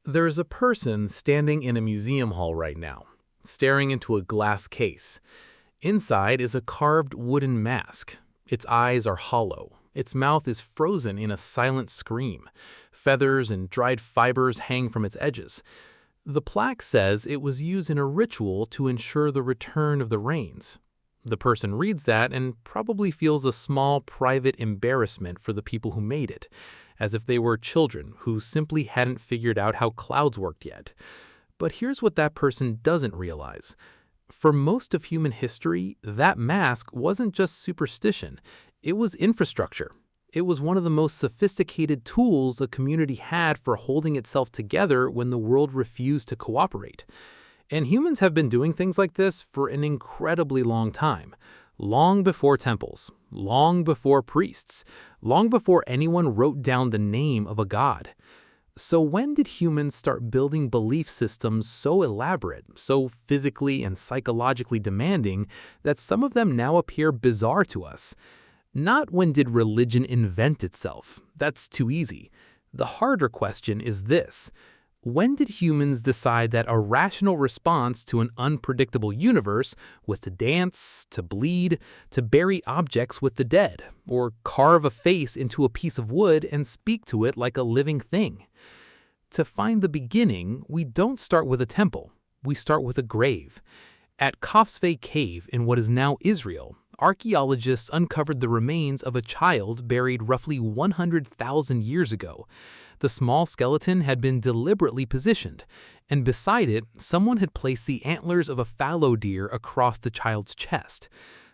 There's a person standing in a museum hall right now, staring into a glass case. Inside is a carved wooden mask. Its eyes are hollow. Its mouth is frozen in a silent scream. Feathers and dried fibers hang from its edges. The plaque says it was used in a ritual to ensure the return of the rains. The person reads that and probably feels a small private embarrassment for the people who made it, as if they were children who simply hadn't figured out how clouds worked yet. But here's what that person doesn't realize. For most of human history, that mask wasn't just superstition, it was infrastructure. It was one of the most sophisticated tools a community had for holding itself together when the world refused to cooperate. And humans have been doing things like this for an incredibly long time. Long before temples, long before priests, long before anyone wrote down the name of a god. So when did humans start building belief systems so elaborate, so physically and psychologically demanding, that some of them now appear bizarre to us? Not when did religion invent itself. That's too easy. The harder question is this. When did humans decide that a rational response to an unpredictable universe was to dance, to bleed, to bury objects with the dead, or carve a face into a piece of wood and speak to it like a living thing? To find the beginning, we don't start with a temple. We start with a grave. At Qafzeh Cave in what is now Israel, archaeologists uncovered the remains of a child buried roughly 100,000 years ago. The small skeleton had been deliberately positioned, and beside it, someone had placed the antlers of a fallow deer across the child's chest.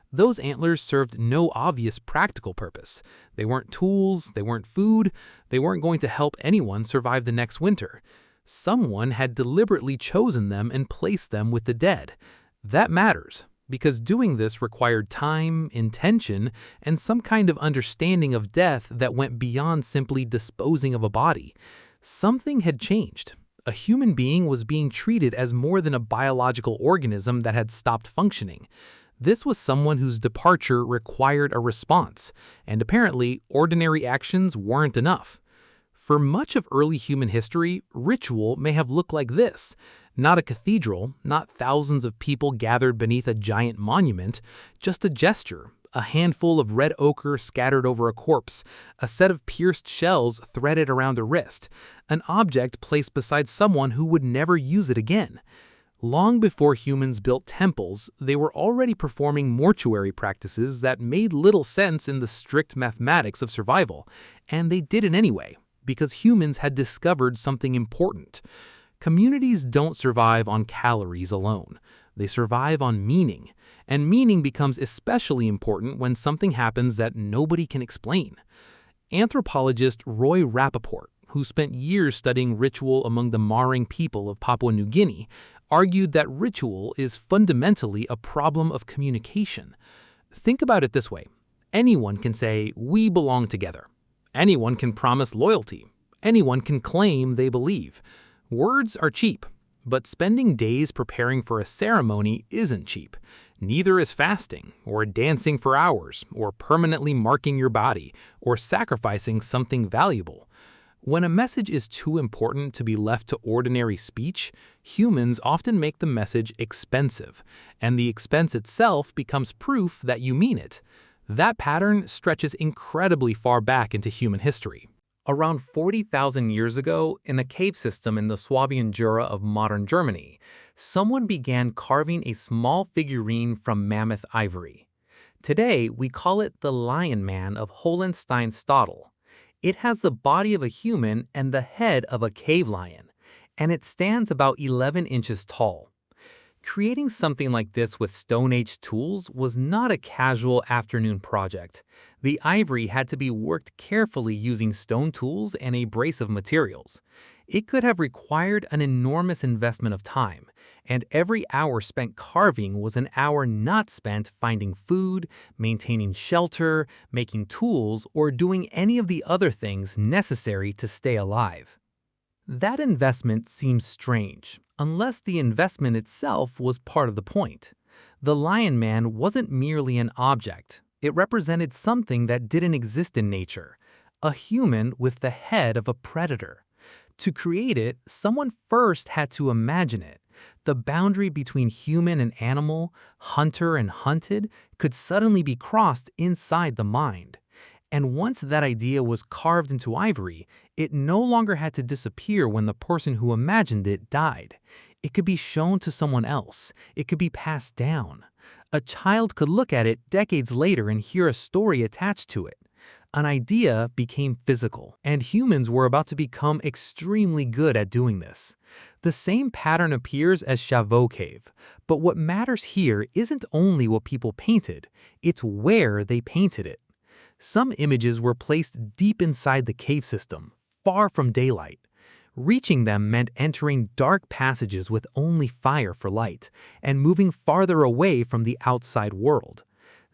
Those antlers served no obvious practical purpose. They weren't tools, they weren't food, they weren't going to help anyone survive the next winter. Someone had deliberately chosen them and placed them with the dead. That matters, because doing this required time, intention, and some kind of understanding of death that went beyond simply disposing of a body. Something had changed. A human being was being treated as more than a biological organism that had stopped functioning. This was someone whose departure required a response, and apparently, ordinary actions weren't enough. For much of early human history, ritual may have looked like this. Not a cathedral, not thousands of people gathered beneath a giant monument, just a gesture, a handful of red ochre scattered over a corpse, a set of pierced shells threaded around a wrist, an object placed beside someone who would never use it again. Long before humans built temples, they were already performing mortuary practices that made little sense in the strict mathematics of survival, and they did it anyway, because humans had discovered something important. Communities don't survive on calories alone. They survive on meaning, and meaning becomes especially important when something happens that nobody can explain. Anthropologist Roy Rappaport, who spent years studying ritual among the Maring people of Papua New Guinea, argued that ritual is fundamentally a problem of communication. Think about it this way. Anyone can say, "We belong together." Anyone can promise loyalty. Anyone can claim they believe. Words are cheap, but spending days preparing for a ceremony isn't cheap. Neither is fasting, or dancing for hours, or permanently marking your body, or sacrificing something valuable. When a message is too important to be left to ordinary speech, humans often make the message expensive, and the expense itself becomes proof that you mean it. That pattern stretches incredibly far back into human history. Around 40,000 years ago, in a cave system in the Swabian Jura of modern Germany, someone began carving a small figurine from mammoth ivory. Today, we call it the Lion Man of Hohenstein-Stadel. It has the body of a human and the head of a cave lion, and it stands about 11 inches tall. Creating something like this with Stone Age tools was not a casual afternoon project. The ivory had to be worked carefully using stone tools and a brace of materials. It could have required an enormous investment of time, and every hour spent carving was an hour not spent finding food, maintaining shelter, making tools, or doing any of the other things necessary to stay alive. That investment seems strange, unless the investment itself was part of the point. The Lion Man wasn't merely an object. It represented something that didn't exist in nature, a human with the head of a predator. To create it, someone first had to imagine it. The boundary between human and animal, hunter and hunted, could suddenly be crossed inside the mind. And once that idea was carved into ivory, it no longer had to disappear when the person who imagined it died. It could be shown to someone else. It could be passed down. A child could look at it decades later and hear a story attached to it. An idea became physical, and humans were about to become extremely good at doing this. The same pattern appears as Chauvet Cave, but what matters here isn't only what people painted, it's where they painted it. Some images were placed deep inside the cave system, far from daylight. Reaching them meant entering dark passages with only fire for light, and moving farther away from the outside world.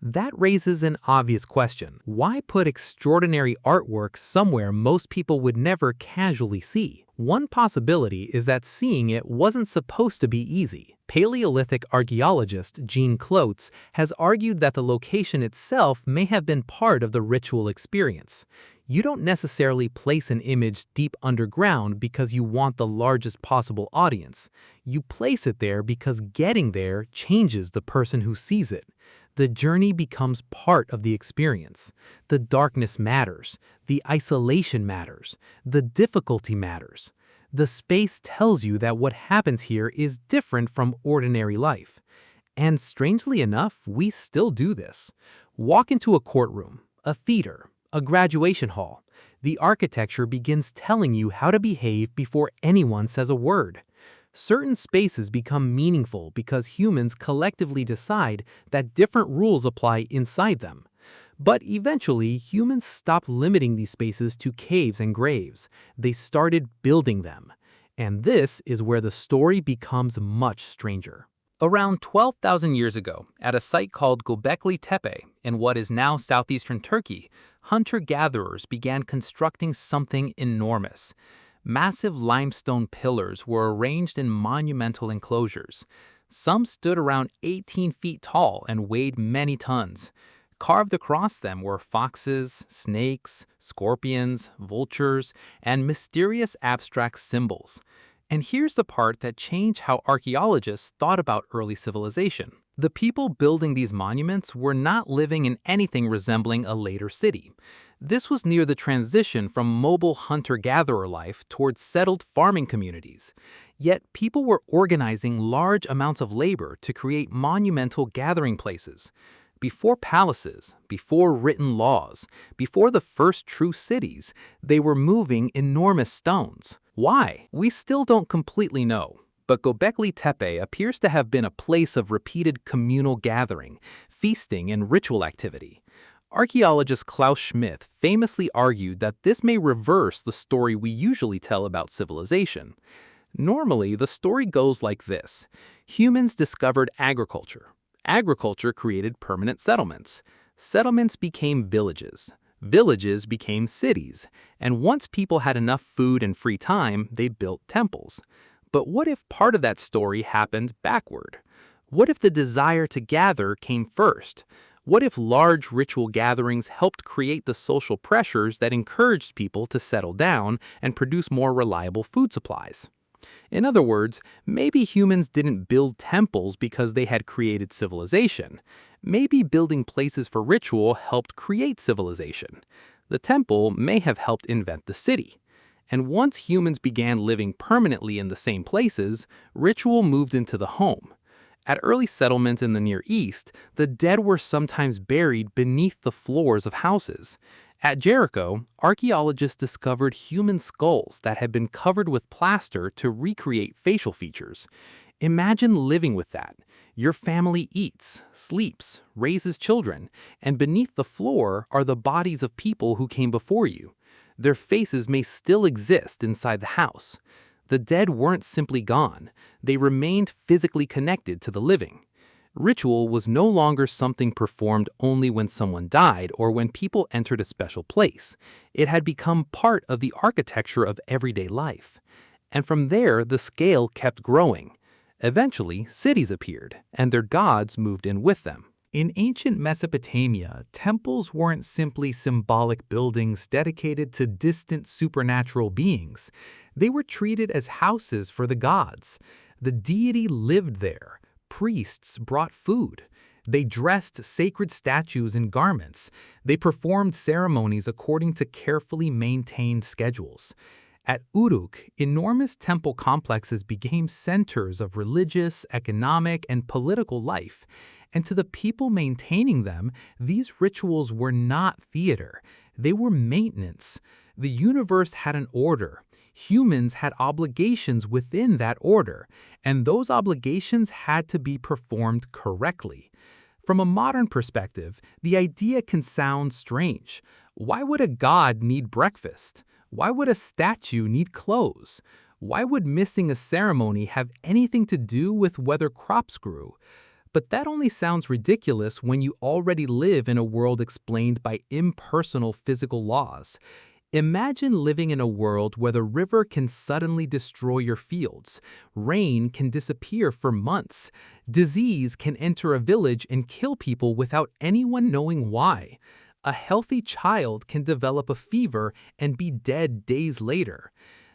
That raises an obvious question. Why put extraordinary artwork somewhere most people would never casually see? One possibility is that seeing it wasn't supposed to be easy. Paleolithic archaeologist Jean Clotes has argued that the location itself may have been part of the ritual experience. You don't necessarily place an image deep underground because you want the largest possible audience. You place it there because getting there changes the person who sees it. The journey becomes part of the experience. The darkness matters. The isolation matters. The difficulty matters. The space tells you that what happens here is different from ordinary life. And strangely enough, we still do this. Walk into a courtroom, a theater, a graduation hall. The architecture begins telling you how to behave before anyone says a word. Certain spaces become meaningful because humans collectively decide that different rules apply inside them. But eventually, humans stopped limiting these spaces to caves and graves. They started building them. And this is where the story becomes much stranger. Around 12,000 years ago, at a site called Göbekli Tepe in what is now southeastern Turkey, hunter-gatherers began constructing something enormous. Massive limestone pillars were arranged in monumental enclosures. Some stood around 18 feet tall and weighed many tons. Carved across them were foxes, snakes, scorpions, vultures, and mysterious abstract symbols. And here's the part that changed how archaeologists thought about early civilization. The people building these monuments were not living in anything resembling a later city. This was near the transition from mobile hunter-gatherer life towards settled farming communities. Yet people were organizing large amounts of labor to create monumental gathering places. Before palaces, before written laws, before the first true cities, they were moving enormous stones. Why? We still don't completely know. But Göbekli Tepe appears to have been a place of repeated communal gathering, feasting, and ritual activity. Archaeologist Klaus Schmidt famously argued that this may reverse the story we usually tell about civilization. Normally, the story goes like this. Humans discovered agriculture. Agriculture created permanent settlements. Settlements became villages. Villages became cities. And once people had enough food and free time, they built temples. But what if part of that story happened backward? What if the desire to gather came first? What if large ritual gatherings helped create the social pressures that encouraged people to settle down and produce more reliable food supplies? In other words, maybe humans didn't build temples because they had created civilization. Maybe building places for ritual helped create civilization. The temple may have helped invent the city. And once humans began living permanently in the same places, ritual moved into the home. At early settlements in the Near East, the dead were sometimes buried beneath the floors of houses. At Jericho, archaeologists discovered human skulls that had been covered with plaster to recreate facial features. Imagine living with that. Your family eats, sleeps, raises children, and beneath the floor are the bodies of people who came before you. Their faces may still exist inside the house. The dead weren't simply gone. They remained physically connected to the living. Ritual was no longer something performed only when someone died or when people entered a special place. It had become part of the architecture of everyday life. And from there, the scale kept growing. Eventually, cities appeared, and their gods moved in with them. In ancient Mesopotamia, temples weren't simply symbolic buildings dedicated to distant supernatural beings. They were treated as houses for the gods. The deity lived there. Priests brought food. They dressed sacred statues in garments. They performed ceremonies according to carefully maintained schedules. At Uruk, enormous temple complexes became centers of religious, economic, and political life. And to the people maintaining them, these rituals were not theater. They were maintenance. The universe had an order. Humans had obligations within that order, and those obligations had to be performed correctly. From a modern perspective, the idea can sound strange. Why would a god need breakfast? Why would a statue need clothes? Why would missing a ceremony have anything to do with whether crops grew? But that only sounds ridiculous when you already live in a world explained by impersonal physical laws. Imagine living in a world where the river can suddenly destroy your fields, rain can disappear for months, disease can enter a village and kill people without anyone knowing why. A healthy child can develop a fever and be dead days later.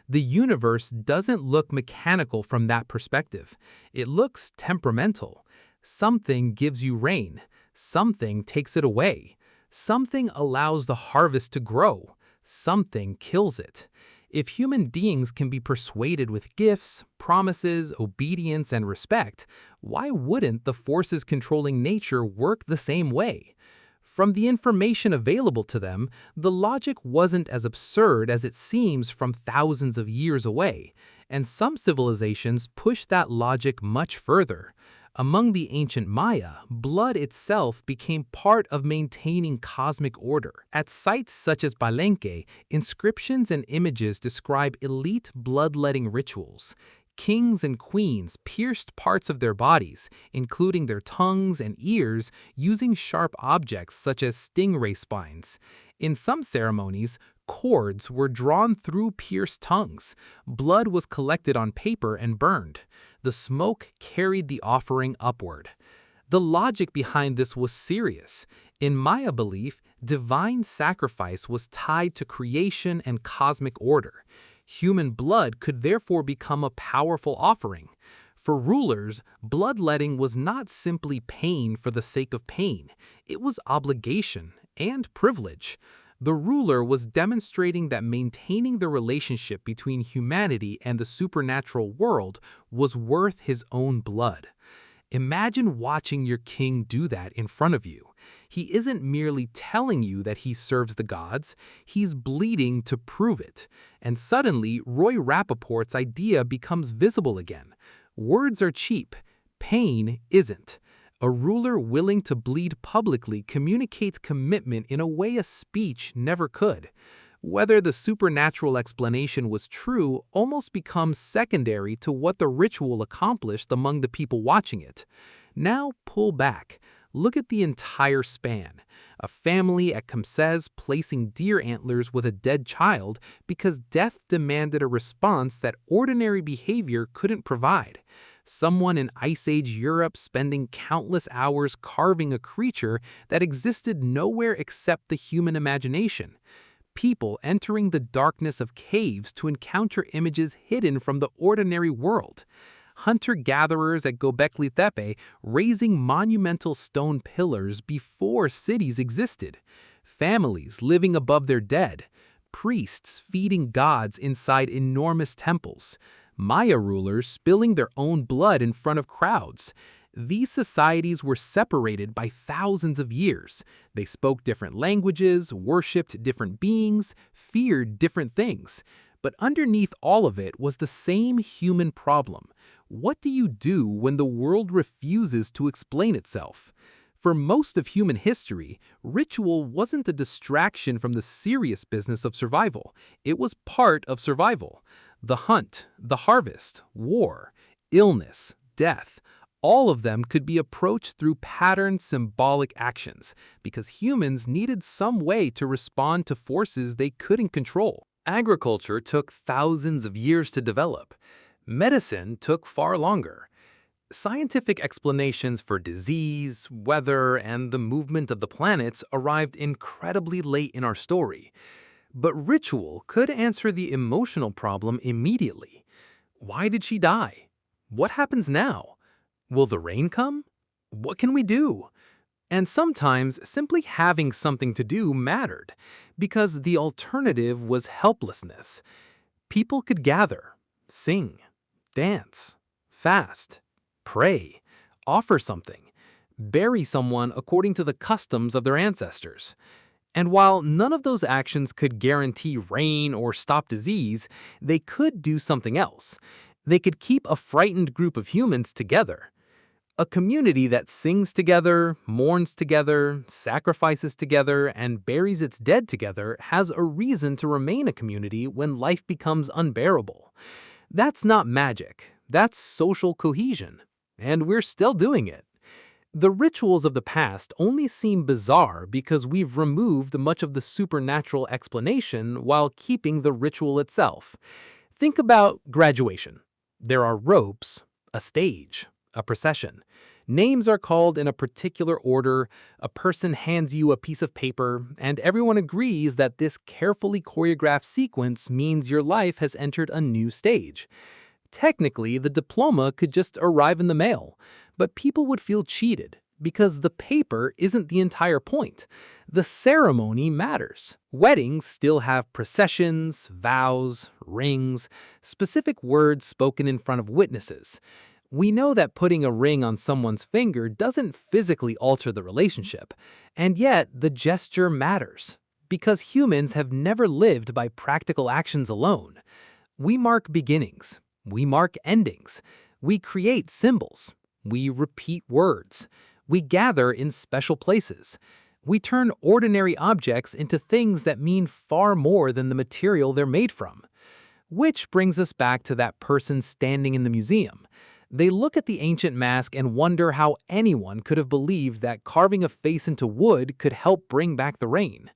The universe doesn't look mechanical from that perspective. It looks temperamental. Something gives you rain. Something takes it away. Something allows the harvest to grow. Something kills it. If human beings can be persuaded with gifts, promises, obedience, and respect, why wouldn't the forces controlling nature work the same way? From the information available to them, the logic wasn't as absurd as it seems from thousands of years away, and some civilizations push that logic much further. Among the ancient Maya, blood itself became part of maintaining cosmic order. At sites such as Palenque, inscriptions and images describe elite bloodletting rituals. Kings and queens pierced parts of their bodies, including their tongues and ears, using sharp objects such as stingray spines. In some ceremonies, cords were drawn through pierced tongues. Blood was collected on paper and burned. The smoke carried the offering upward. The logic behind this was serious. In Maya belief, divine sacrifice was tied to creation and cosmic order. Human blood could therefore become a powerful offering. For rulers, bloodletting was not simply pain for the sake of pain. It was obligation and privilege. The ruler was demonstrating that maintaining the relationship between humanity and the supernatural world was worth his own blood. Imagine watching your king do that in front of you. He isn't merely telling you that he serves the gods, he's bleeding to prove it. And suddenly, Roy Rappaport's idea becomes visible again. Words are cheap, pain isn't. A ruler willing to bleed publicly communicates commitment in a way a speech never could. Whether the supernatural explanation was true almost becomes secondary to what the ritual accomplished among the people watching it. Now pull back. Look at the entire span. A family at Qafzeh placing deer antlers with a dead child because death demanded a response that ordinary behavior couldn't provide. Someone in Ice Age Europe spending countless hours carving a creature that existed nowhere except the human imagination. People entering the darkness of caves to encounter images hidden from the ordinary world. Hunter-gatherers at Göbekli Tepe raising monumental stone pillars before cities existed. Families living above their dead. Priests feeding gods inside enormous temples. Maya rulers spilling their own blood in front of crowds. These societies were separated by thousands of years. They spoke different languages, worshipped different beings, feared different things. But underneath all of it was the same human problem. What do you do when the world refuses to explain itself? For most of human history, ritual wasn't a distraction from the serious business of survival. It was part of survival. The hunt, the harvest, war, illness, death, all of them could be approached through patterned symbolic actions because humans needed some way to respond to forces they couldn't control. Agriculture took thousands of years to develop. Medicine took far longer. Scientific explanations for disease, weather, and the movement of the planets arrived incredibly late in our story. But ritual could answer the emotional problem immediately. Why did she die? What happens now? Will the rain come? What can we do? And sometimes simply having something to do mattered, because the alternative was helplessness. People could gather, sing, dance, fast, pray, offer something, bury someone according to the customs of their ancestors. And while none of those actions could guarantee rain or stop disease, they could do something else. They could keep a frightened group of humans together. A community that sings together, mourns together, sacrifices together, and buries its dead together has a reason to remain a community when life becomes unbearable. That's not magic. That's social cohesion. And we're still doing it. The rituals of the past only seem bizarre because we've removed much of the supernatural explanation while keeping the ritual itself. Think about graduation. There are ropes, a stage, a procession. Names are called in a particular order, a person hands you a piece of paper, and everyone agrees that this carefully choreographed sequence means your life has entered a new stage. Technically, the diploma could just arrive in the mail, but people would feel cheated because the paper isn't the entire point. The ceremony matters. Weddings still have processions, vows, rings, specific words spoken in front of witnesses. We know that putting a ring on someone's finger doesn't physically alter the relationship, and yet the gesture matters, because humans have never lived by practical actions alone. We mark beginnings, we mark endings, we create symbols, we repeat words, we gather in special places. We turn ordinary objects into things that mean far more than the material they're made from. Which brings us back to that person standing in the museum. They look at the ancient mask and wonder how anyone could have believed that carving a face into wood could help bring back the rain.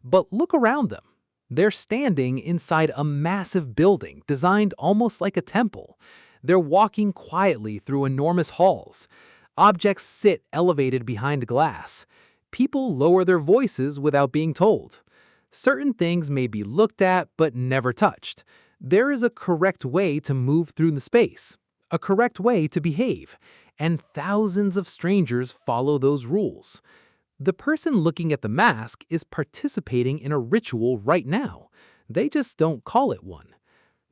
But look around them. They're standing inside a massive building designed almost like a temple. They're walking quietly through enormous halls. Objects sit elevated behind glass. People lower their voices without being told. Certain things may be looked at but never touched. There is a correct way to move through the space, a correct way to behave, and thousands of strangers follow those rules. The person looking at the mask is participating in a ritual right now. They just don't call it one.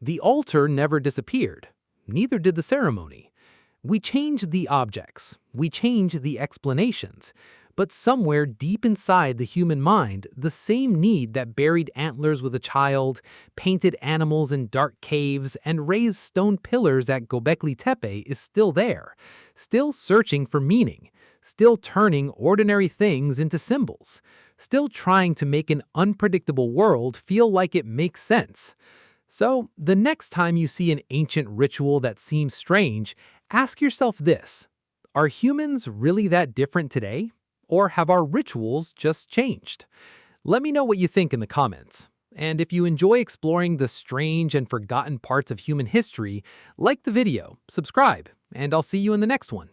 The altar never disappeared. Neither did the ceremony. We change the objects. We change the explanations. But somewhere deep inside the human mind, the same need that buried antlers with a child, painted animals in dark caves, and raised stone pillars at Göbekli Tepe is still there, still searching for meaning, still turning ordinary things into symbols, still trying to make an unpredictable world feel like it makes sense. So, the next time you see an ancient ritual that seems strange, ask yourself this: are humans really that different today? Or have our rituals just changed? Let me know what you think in the comments. And if you enjoy exploring the strange and forgotten parts of human history, like the video, subscribe, and I'll see you in the next one.